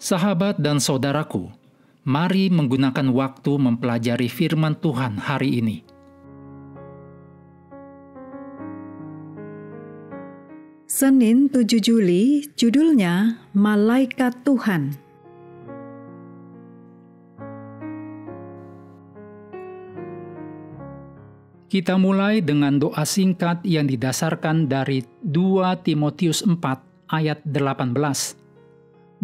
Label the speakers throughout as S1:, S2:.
S1: Sahabat dan saudaraku, mari menggunakan waktu mempelajari firman Tuhan hari ini.
S2: Senin 7 Juli, judulnya Malaikat Tuhan.
S1: Kita mulai dengan doa singkat yang didasarkan dari 2 Timotius 4 ayat 18.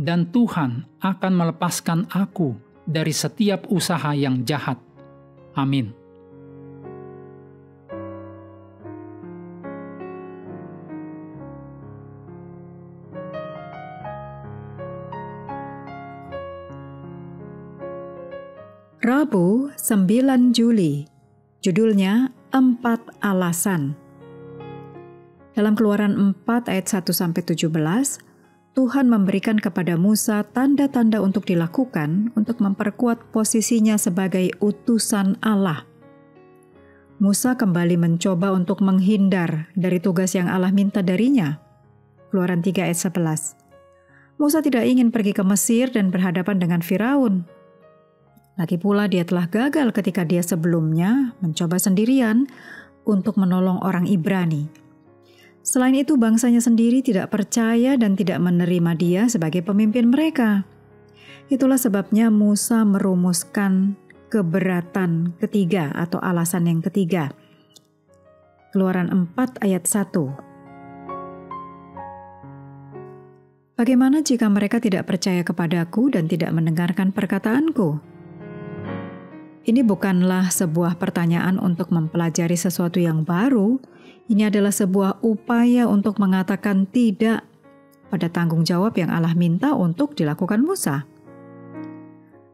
S1: Dan Tuhan akan melepaskan aku dari setiap usaha yang jahat. Amin.
S2: Rabu 9 Juli, judulnya 4 alasan. Dalam Keluaran 4 ayat 1-17, Tuhan memberikan kepada Musa tanda-tanda untuk dilakukan untuk memperkuat posisinya sebagai utusan Allah. Musa kembali mencoba untuk menghindar dari tugas yang Allah minta darinya. Keluaran 3 ayat 11. Musa tidak ingin pergi ke Mesir dan berhadapan dengan Firaun. Lagi pula dia telah gagal ketika dia sebelumnya mencoba sendirian untuk menolong orang Ibrani. Selain itu, bangsanya sendiri tidak percaya dan tidak menerima dia sebagai pemimpin mereka. Itulah sebabnya Musa merumuskan keberatan ketiga atau alasan yang ketiga. Keluaran 4 ayat 1. Bagaimana jika mereka tidak percaya kepadaku dan tidak mendengarkan perkataanku? Ini bukanlah sebuah pertanyaan untuk mempelajari sesuatu yang baru. Ini adalah sebuah upaya untuk mengatakan tidak pada tanggung jawab yang Allah minta untuk dilakukan Musa.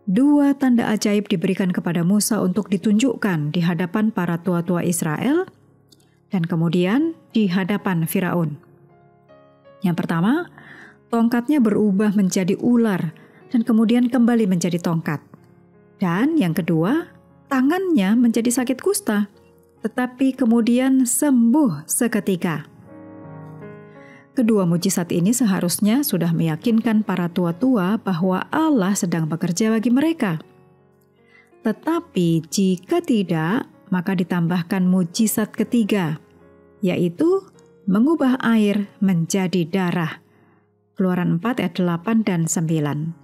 S2: 2 tanda ajaib diberikan kepada Musa untuk ditunjukkan di hadapan para tua-tua Israel dan kemudian di hadapan Firaun. Yang pertama, tongkatnya berubah menjadi ular dan kemudian kembali menjadi tongkat. Dan yang kedua, tangannya menjadi sakit kusta, tetapi kemudian sembuh seketika. Kedua mujizat ini seharusnya sudah meyakinkan para tua-tua bahwa Allah sedang bekerja bagi mereka. Tetapi jika tidak, maka ditambahkan mujizat ketiga, yaitu mengubah air menjadi darah. Keluaran 4 ayat 8 dan 9.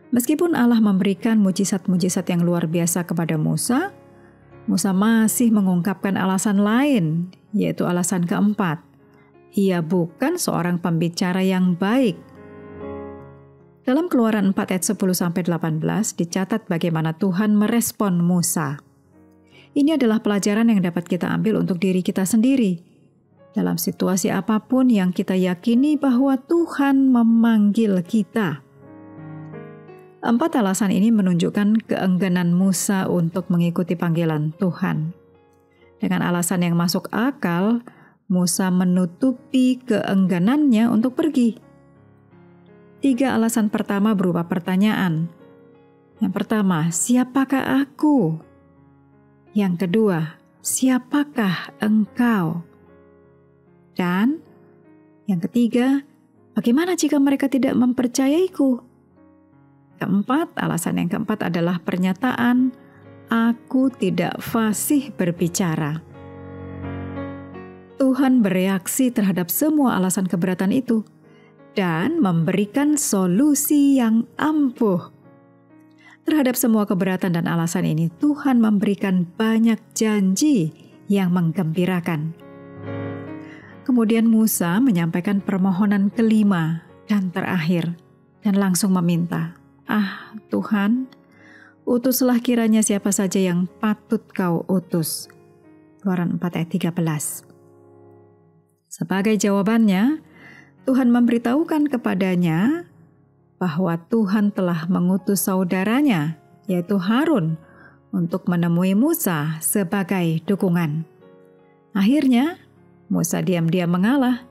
S2: Meskipun Allah memberikan mujizat-mujizat yang luar biasa kepada Musa, Musa masih mengungkapkan alasan lain, yaitu alasan keempat. Ia bukan seorang pembicara yang baik. Dalam Keluaran 4 ayat 10-18 dicatat bagaimana Tuhan merespon Musa. Ini adalah pelajaran yang dapat kita ambil untuk diri kita sendiri. Dalam situasi apapun yang kita yakini bahwa Tuhan memanggil kita. 4 alasan ini menunjukkan keengganan Musa untuk mengikuti panggilan Tuhan. Dengan alasan yang masuk akal, Musa menutupi keengganannya untuk pergi. 3 alasan pertama berupa pertanyaan. Yang pertama, siapakah aku? Yang kedua, siapakah engkau? Dan yang ketiga, bagaimana jika mereka tidak mempercayaiku? Alasan yang keempat adalah pernyataan, aku tidak fasih berbicara. Tuhan bereaksi terhadap semua alasan keberatan itu dan memberikan solusi yang ampuh. Terhadap semua keberatan dan alasan ini, Tuhan memberikan banyak janji yang menggembirakan. Kemudian Musa menyampaikan permohonan kelima dan terakhir dan langsung meminta, Tuhan, utuslah kiranya siapa saja yang patut kau utus. Keluaran 4 ayat 13. Sebagai jawabannya, Tuhan memberitahukan kepadanya bahwa Tuhan telah mengutus saudaranya, yaitu Harun, untuk menemui Musa sebagai dukungan. Akhirnya, Musa diam-diam mengalah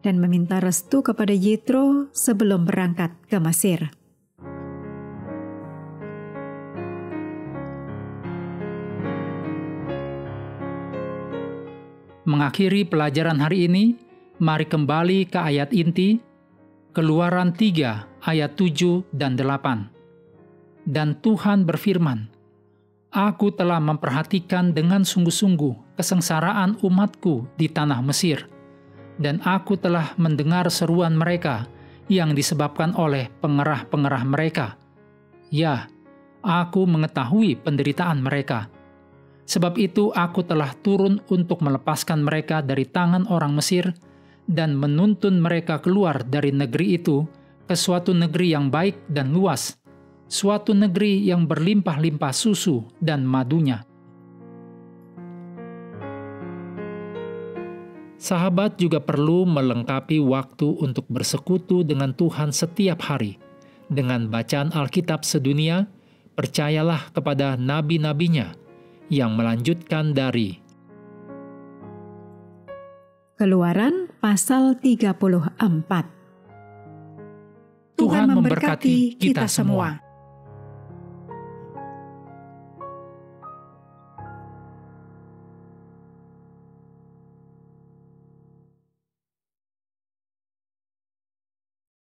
S2: dan meminta restu kepada Yitro sebelum berangkat ke Mesir.
S1: Mengakhiri pelajaran hari ini, mari kembali ke ayat inti, Keluaran 3 ayat 7 dan 8. Dan Tuhan berfirman, Aku telah memperhatikan dengan sungguh-sungguh kesengsaraan umatku di tanah Mesir, dan aku telah mendengar seruan mereka yang disebabkan oleh pengerah-pengerah mereka. Ya, aku mengetahui penderitaan mereka. Sebab itu aku telah turun untuk melepaskan mereka dari tangan orang Mesir dan menuntun mereka keluar dari negeri itu ke suatu negeri yang baik dan luas, suatu negeri yang berlimpah-limpah susu dan madunya. Sahabat juga perlu melengkapi waktu untuk bersekutu dengan Tuhan setiap hari. Dengan bacaan Alkitab sedunia, percayalah kepada nabi-nabinya yang melanjutkan dari
S2: Keluaran pasal 34.
S1: Tuhan memberkati kita semua.